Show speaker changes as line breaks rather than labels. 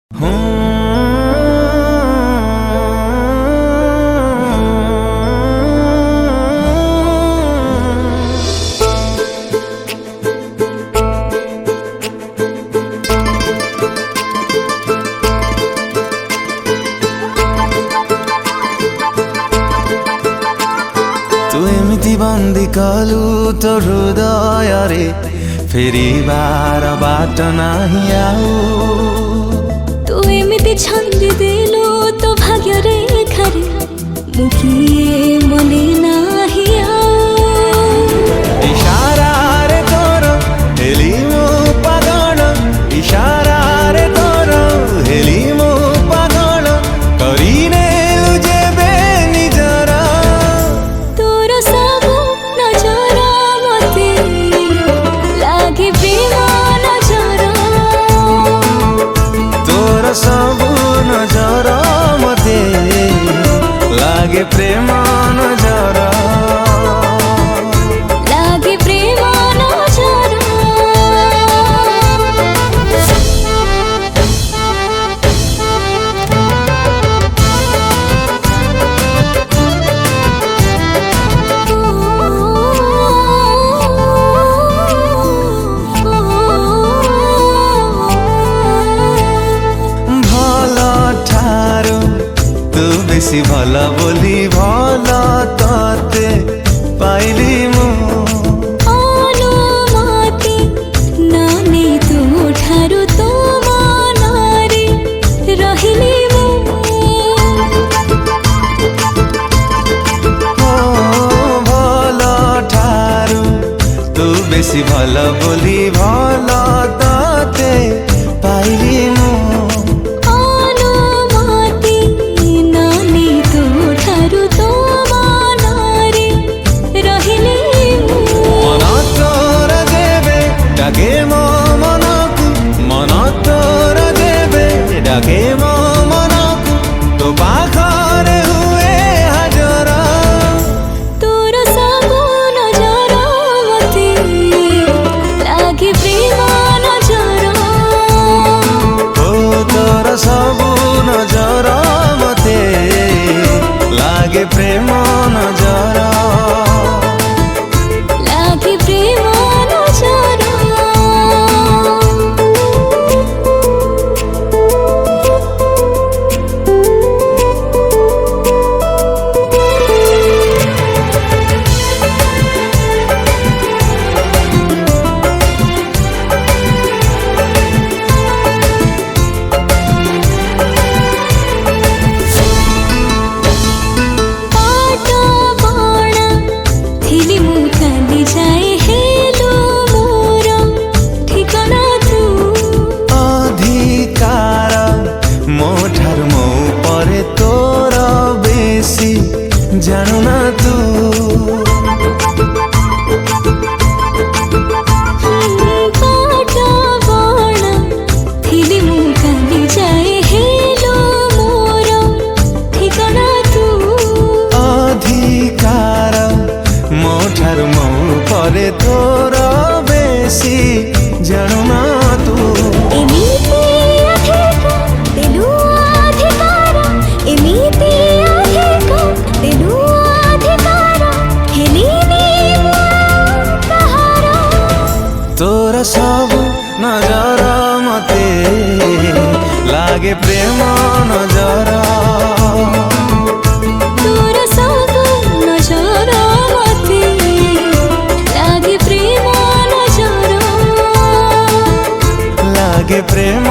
तू एमती बंदी कलु तो हृदय रे फेरिबार बाट नाही आउ
तू एमती छंदी देलु तो भाग्य रेखा रे मुखिए मने नाही आउ
इशारा रे तोर हेली मो पागल इशारा रे तोर हेली मो पागल करीने जेबे निजर
तोर सबु नजर मते लागे प्रेम नजर
तोर सबु नजर मते लागे प्रेम नजर
लागे प्रेम नजर
बेसी भला बोली भला तते पाइली मु
अनुमति नानी तू ठारू तो मनारे रहिली मु
भला ठारू तू बेसी भला बोली भला तते पाइली मु डाके मो मनकु मन तोर देबे डाके मो मनकु तो पाखरे हुए हाजर
तोर सबु नजर मते लागे प्रेम नजर
ओ तोर सबु नजर मते लागे प्रेम नजर
लागे प्रेम नजर
जानू ना तू अधिकार मो ठार मो परे तोर बेसी जानू ना तू तोर सब नजर मते लागे प्रेम नजर
तोर सबु नजर मते लागे प्रेम नजर
लागे प्रेम